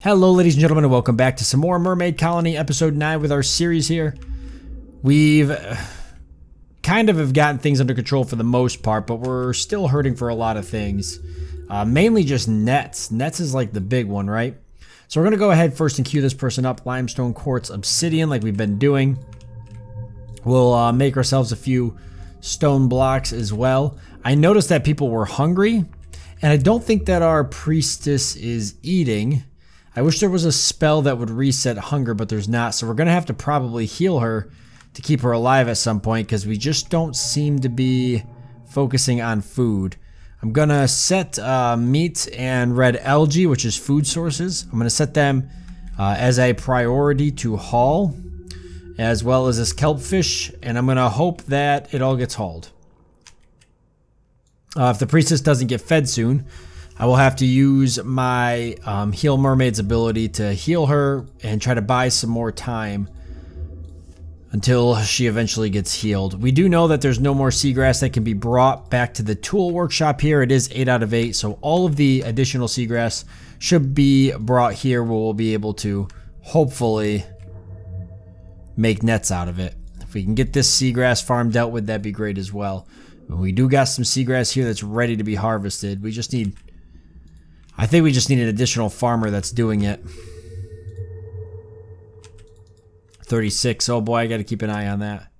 Hello ladies and gentlemen, and welcome back to some more Mermaid Colony episode 9 with our series here. We've kind of have gotten things under control for the most part, but we're still hurting for a lot of things. Mainly just nets. Nets is like the big one, right? So we're going to go ahead first and queue this person up. Limestone, quartz, obsidian like we've been doing. We'll make ourselves a few stone blocks as well. I noticed that people were hungry, and I don't think that our priestess is eating. I wish there was a spell that would reset hunger, but there's not. So we're going to have to probably heal her to keep her alive at some point because we just don't seem to be focusing on food. I'm going to set meat and red algae, which is food sources. I'm going to set them as a priority to haul, as well as this kelpfish, and I'm going to hope that it all gets hauled. If the priestess doesn't get fed soon, I will have to use my heal mermaid's ability to heal her and try to buy some more time until she eventually gets healed. We do know that there's no more seagrass that can be brought back to the tool workshop here. It is 8 out of 8, so all of the additional seagrass should be brought here where we'll be able to hopefully make nets out of it. If we can get this seagrass farm dealt with, that'd be great as well. We do got some seagrass here that's ready to be harvested. We just need... I think we just need an additional farmer that's doing it. 36. Oh boy, I got to keep an eye on that.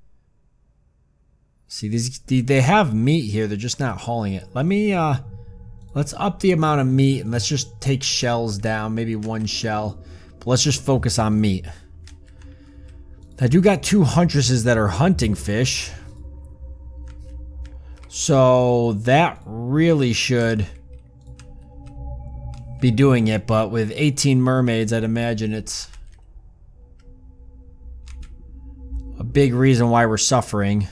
See, they have meat here. They're just not hauling it. Let's up the amount of meat and let's just take shells down. Maybe one shell. But let's just focus on meat. I do got 2 huntresses that are hunting fish. So that really should be doing it, but with 18 mermaids, I'd imagine it's a big reason why we're suffering.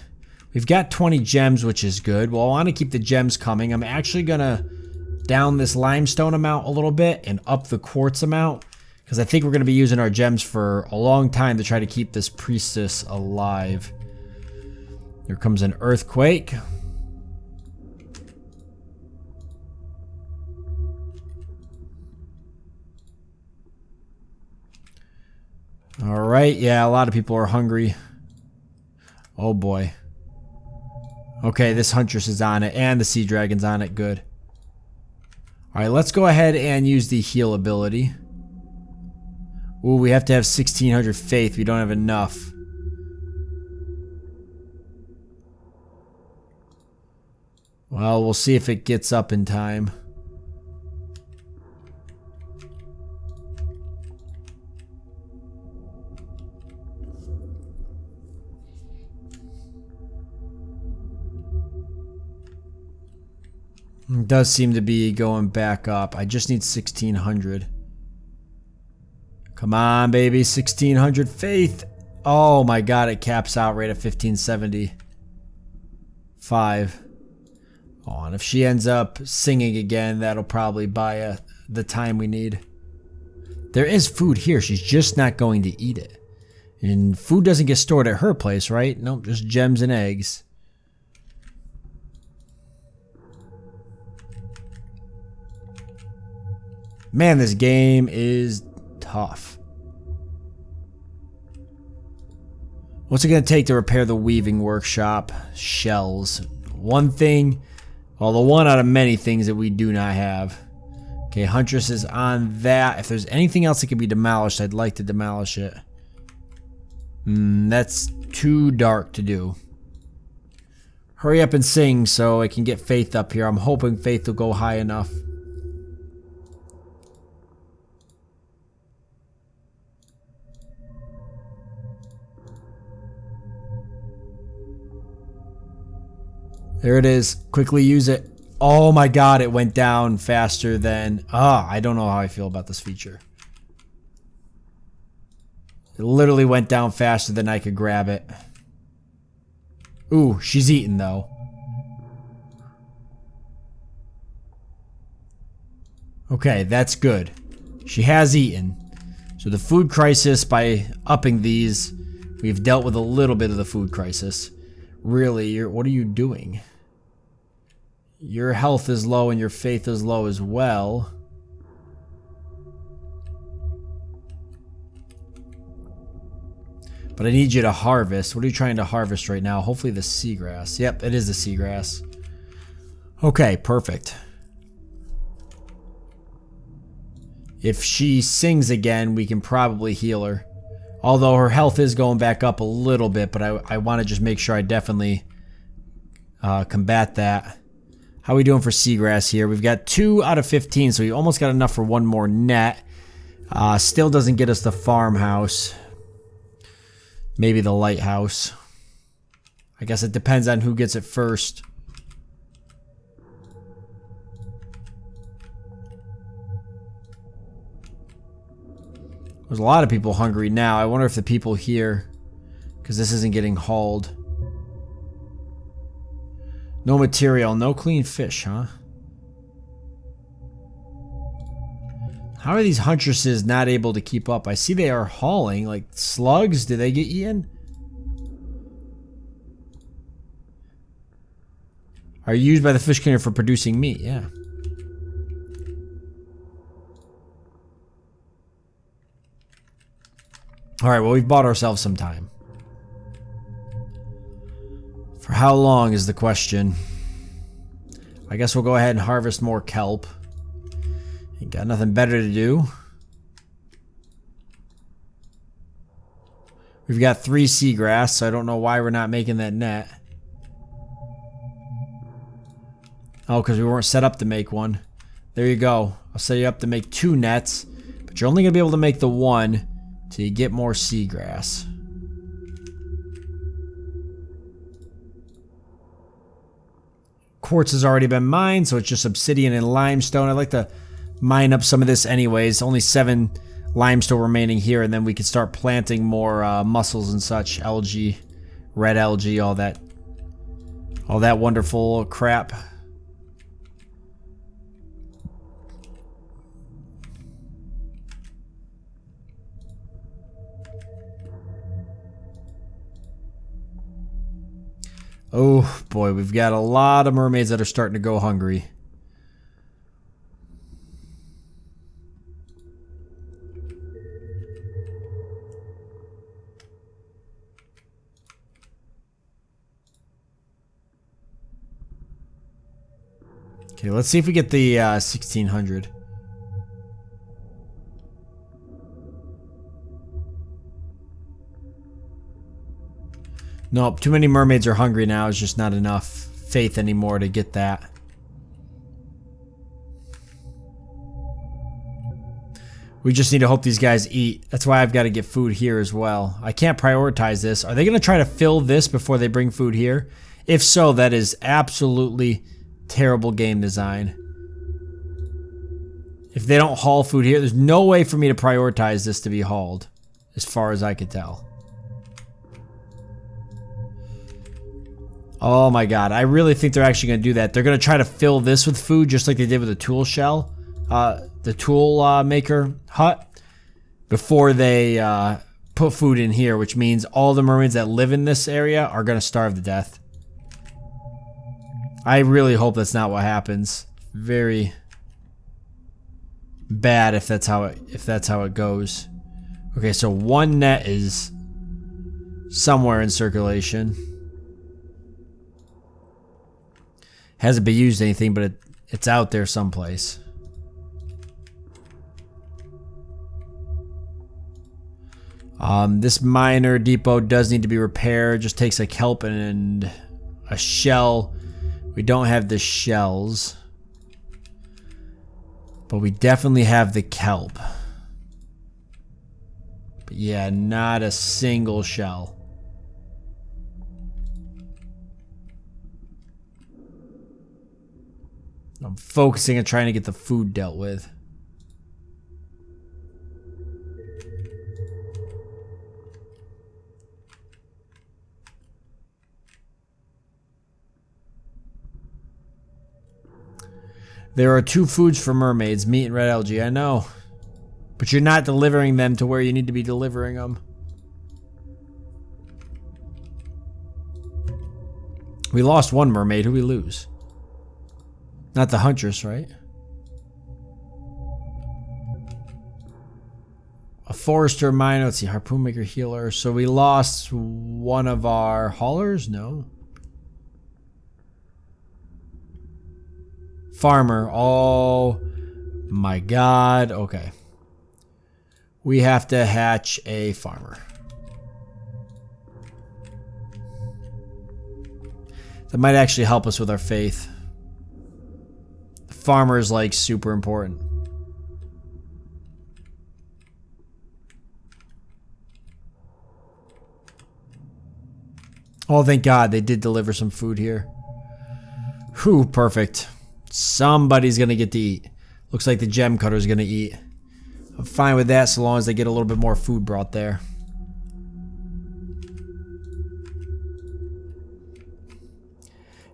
We've got 20 gems, which is good. Well, I want to keep the gems coming. I'm actually gonna down this limestone amount a little bit and up the quartz amount because I think we're gonna be using our gems for a long time to try to keep this priestess alive. Here comes an earthquake. Alright, yeah, a lot of people are hungry. Oh boy. Okay, this huntress is on it, and the sea dragon's on it, good. Alright, let's go ahead and use the heal ability. Ooh, we have to have 1600 faith, we don't have enough. Well, we'll see if it gets up in time. It does seem to be going back up. I just need 1600. Come on, baby. 1600 faith. Oh my god, it caps out right at 1575. Oh, and if she ends up singing again, that'll probably buy the time we need. There is food here. She's just not going to eat it. And food doesn't get stored at her place, right? Nope, just gems and eggs. Man, this game is tough. What's it going to take to repair the weaving workshop? Shells. One thing, well, the one out of many things that we do not have. Okay, Huntress is on that. If there's anything else that can be demolished, I'd like to demolish it. That's too dark to do. Hurry up and sing so I can get Faith up here. I'm hoping Faith will go high enough. There it is. Quickly use it. Oh my god, it went down faster than... I don't know how I feel about this feature. It literally went down faster than I could grab it. Ooh, she's eating though. Okay, that's good. She has eaten. So the food crisis, by upping these, we've dealt with a little bit of the food crisis. Really, what are you doing? Your health is low and your faith is low as well. But I need you to harvest. What are you trying to harvest right now? Hopefully the seagrass. Yep, it is the seagrass. Okay, perfect. If she sings again, we can probably heal her. Although her health is going back up a little bit, but I want to just make sure I definitely combat that. How are we doing for seagrass here? We've got 2 out of 15, so we almost got enough for one more net. Still doesn't get us the farmhouse. Maybe the lighthouse. I guess it depends on who gets it first. There's a lot of people hungry now. I wonder if the people here, because this isn't getting hauled. No material, no clean fish, huh? How are these huntresses not able to keep up? I see they are hauling, like slugs. Did they get eaten? Are used by the fish cleaner for producing meat, yeah. Alright, well, we've bought ourselves some time. For how long is the question? I guess we'll go ahead and harvest more kelp. Ain't got nothing better to do. We've got 3 seagrass, so I don't know why we're not making that net. Oh, because we weren't set up to make one. There you go. I'll set you up to make 2 nets, but you're only going to be able to make the 1 till you get more seagrass. Quartz has already been mined, so it's just obsidian and limestone. I'd like to mine up some of this anyways. Only 7 limestone remaining here, and then we can start planting more mussels and such. Algae, red algae, all that wonderful crap. Oh boy, we've got a lot of mermaids that are starting to go hungry. Okay, let's see if we get the 1600. Nope, too many mermaids are hungry now. It's just not enough faith anymore to get that. We just need to hope these guys eat. That's why I've got to get food here as well. I can't prioritize this. Are they going to try to fill this before they bring food here? If so, that is absolutely terrible game design. If they don't haul food here, there's no way for me to prioritize this to be hauled, as far as I could tell. Oh my god, I really think they're actually going to do that. They're going to try to fill this with food just like they did with the tool shell, the tool maker hut, before they put food in here, which means all the mermaids that live in this area are going to starve to death. I really hope that's not what happens. Very bad if that's how it goes. Okay, so 1 net is somewhere in circulation. Hasn't been used anything, but it's out there someplace. This miner depot does need to be repaired. Just takes a kelp and a shell. We don't have the shells, but we definitely have the kelp. But yeah, not a single shell. I'm focusing on trying to get the food dealt with. There are 2 foods for mermaids, meat and red algae. I know. But you're not delivering them to where you need to be delivering them. We lost 1 mermaid. Who we lose? Not the huntress, right? A Forester mine. Let's see. Harpoon maker healer. So we lost one of our haulers? No. Farmer. Oh my god. Okay. We have to hatch a farmer. That might actually help us with our faith. The farmer is like super important. Oh, thank God they did deliver some food here. Whew, perfect. Somebody's gonna get to eat. Looks like the gem cutter's gonna eat. I'm fine with that so long as they get a little bit more food brought there.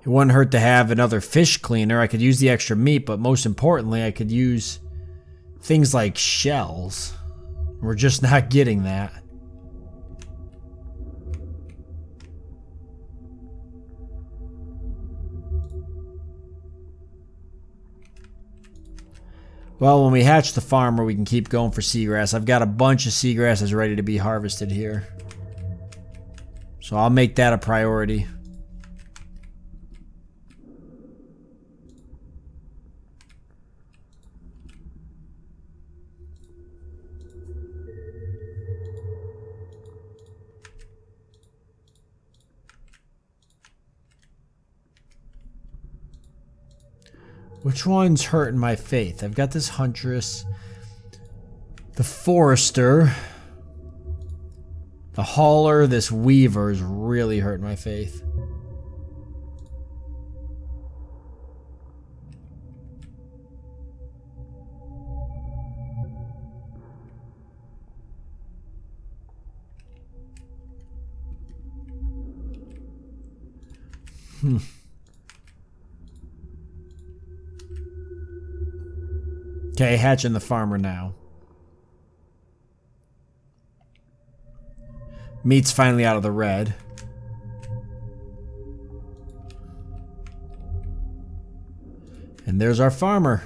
It wouldn't hurt to have another fish cleaner. I could use the extra meat, but most importantly, I could use things like shells. We're just not getting that. Well, when we hatch the farmer, we can keep going for seagrass. I've got a bunch of seagrasses ready to be harvested here. So I'll make that a priority. Which one's hurting my faith? I've got this huntress, the forester, the hauler, this weaver is really hurting my faith. Okay, hatching the farmer now. Meat's finally out of the red. And there's our farmer.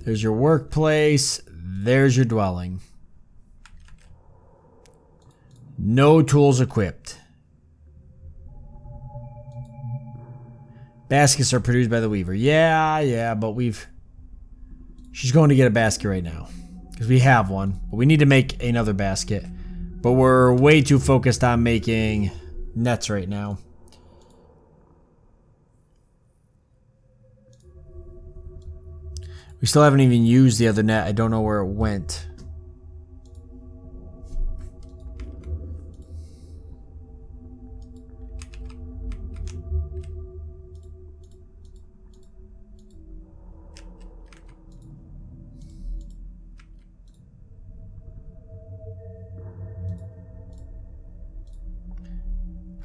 There's your workplace. There's your dwelling. No tools equipped. Baskets are produced by the weaver. Yeah, but she's going to get a basket right now. Because we have one. But we need to make another basket. But we're way too focused on making nets right now. We still haven't even used the other net. I don't know where it went.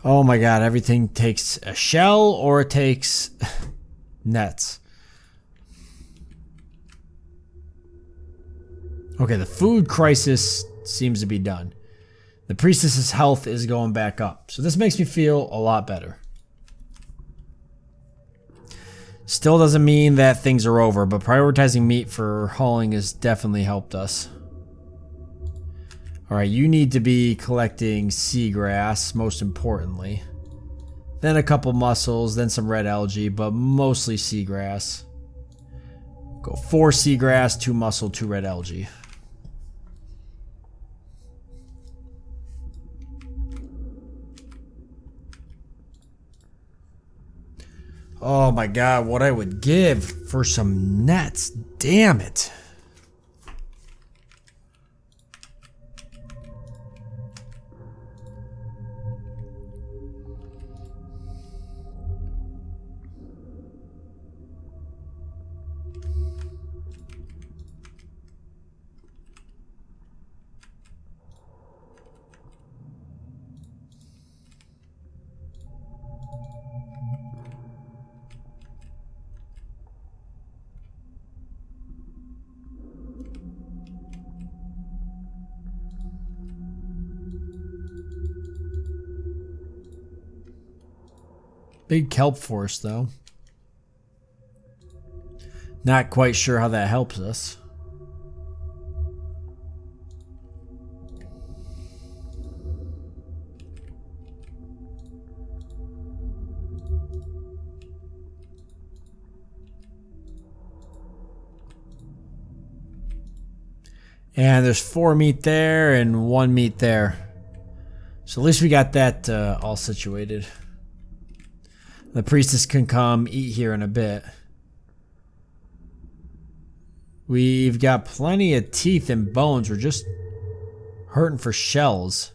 Oh my god, everything takes a shell or it takes nets. Okay, the food crisis seems to be done. The priestess's health is going back up. So this makes me feel a lot better. Still doesn't mean that things are over, but prioritizing meat for hauling has definitely helped us. Alright, you need to be collecting seagrass, most importantly. Then a couple mussels, then some red algae, but mostly seagrass. Go 4 seagrass, 2 mussel, 2 red algae. Oh my god, what I would give for some nets. Damn it. Big kelp forest, though. Not quite sure how that helps us. And there's 4 meat there and 1 meat there. So at least we got that all situated. The priestess can come eat here in a bit. We've got plenty of teeth and bones. We're just hurting for shells.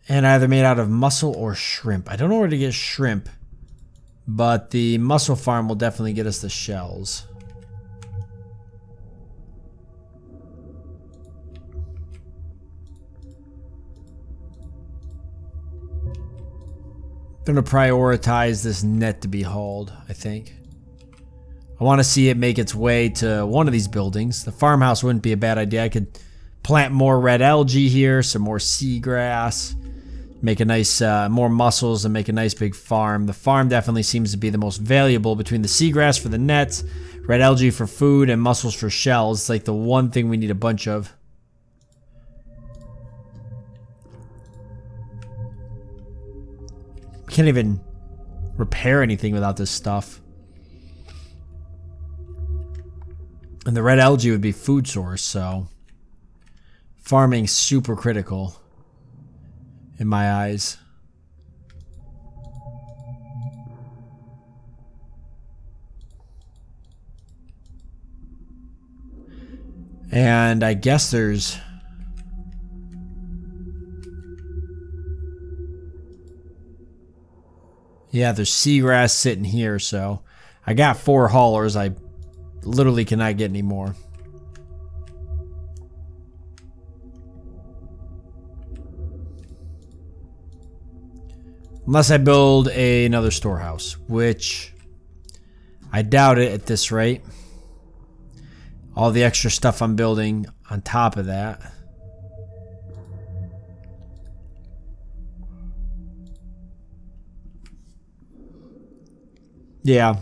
And either made out of mussel or shrimp. I don't know where to get shrimp, but the mussel farm will definitely get us the shells. I'm going to prioritize this net to be hauled, I think. I want to see it make its way to one of these buildings. The farmhouse wouldn't be a bad idea. I could plant more red algae here, some more seagrass, make a nice, more mussels, and make a nice big farm. The farm definitely seems to be the most valuable between the seagrass for the nets, red algae for food, and mussels for shells. It's like the one thing we need a bunch of. Can't even repair anything without this stuff. And the red algae would be food source, so farming super critical in my eyes. And I guess there's there's seagrass sitting here, so I got 4 haulers. I literally cannot get any more. Unless I build another storehouse, which I doubt it at this rate. All the extra stuff I'm building on top of that. Yeah.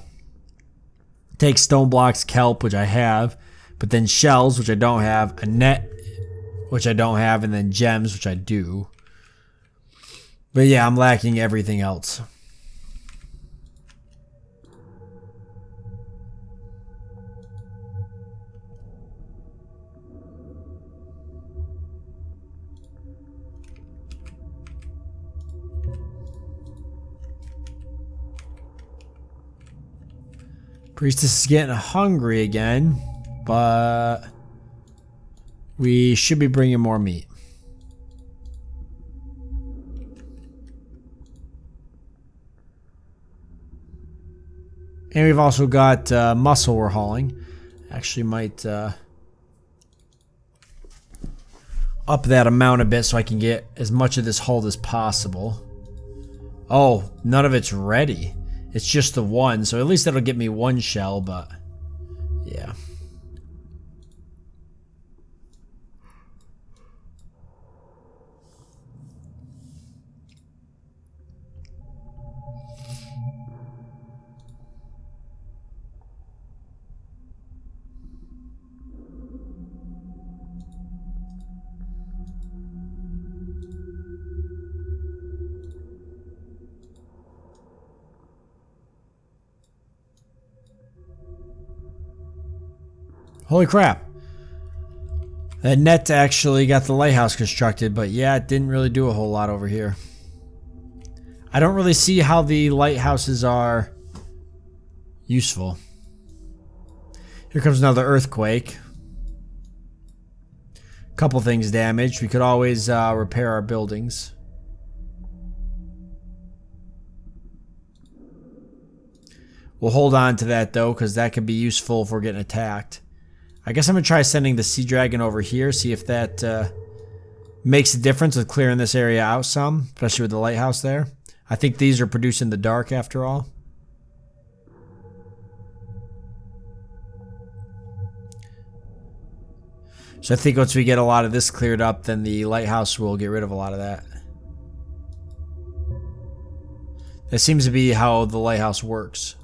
Take stone blocks, kelp, which I have, but then shells, which I don't have, a net, which I don't have, and then gems, which I do. But yeah, I'm lacking everything else. Priestess is getting hungry again, but we should be bringing more meat. And we've also got mussel we're hauling. Actually might up that amount a bit so I can get as much of this hauled as possible. Oh, none of it's ready. It's just the one, so at least that'll get me 1 shell, but yeah. Holy crap. That net actually got the lighthouse constructed, but yeah, it didn't really do a whole lot over here. I don't really see how the lighthouses are useful. Here comes another earthquake. Couple things damaged. We could always repair our buildings. We'll hold on to that though, because that could be useful if we're getting attacked. I guess I'm going to try sending the sea dragon over here, see if that makes a difference with clearing this area out some, especially with the lighthouse there. I think these are producing the dark after all. So I think once we get a lot of this cleared up, then the lighthouse will get rid of a lot of that. That seems to be how the lighthouse works.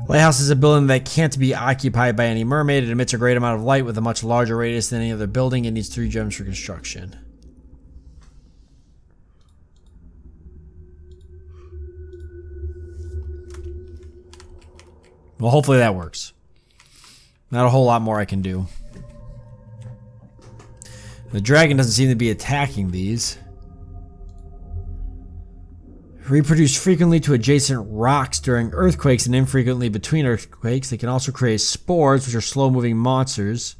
Lighthouse is a building that can't be occupied by any mermaid. It emits a great amount of light with a much larger radius than any other building. It needs 3 gems for construction. Well, hopefully that works. Not a whole lot more I can do. The dragon doesn't seem to be attacking these. Reproduce frequently to adjacent rocks during earthquakes and infrequently between earthquakes. They can also create spores, which are slow-moving monsters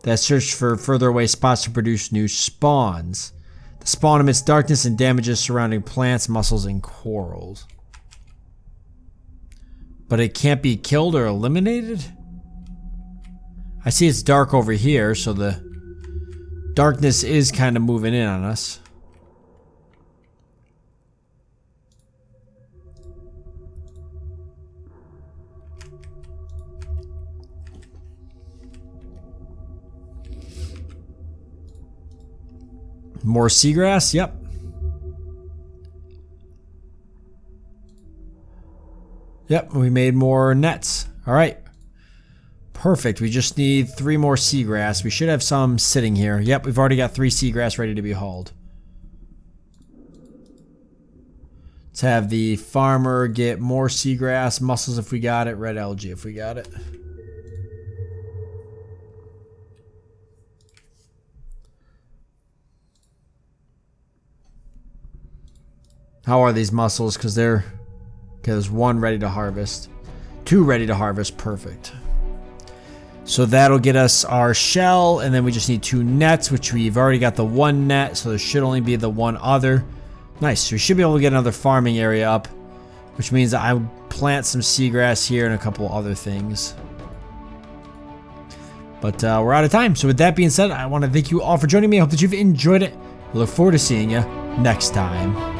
that search for further away spots to produce new spawns. The spawn emits darkness and damages surrounding plants, mussels, and corals. But it can't be killed or eliminated? I see it's dark over here, so the darkness is kind of moving in on us. More seagrass? Yep. Yep, we made more nets. Alright. Perfect. We just need 3 more seagrass. We should have some sitting here. Yep, we've already got 3 seagrass ready to be hauled. Let's have the farmer get more seagrass, mussels if we got it, red algae if we got it. How are these mussels? Because they're... Okay, there's 1 ready to harvest. 2 ready to harvest. Perfect. So that'll get us our shell, and then we just need 2 nets, which we've already got the 1 net, so there should only be the 1 other. Nice. So we should be able to get another farming area up, which means I plant some seagrass here and a couple other things. But we're out of time. So with that being said, I want to thank you all for joining me. I hope that you've enjoyed it. I look forward to seeing you next time.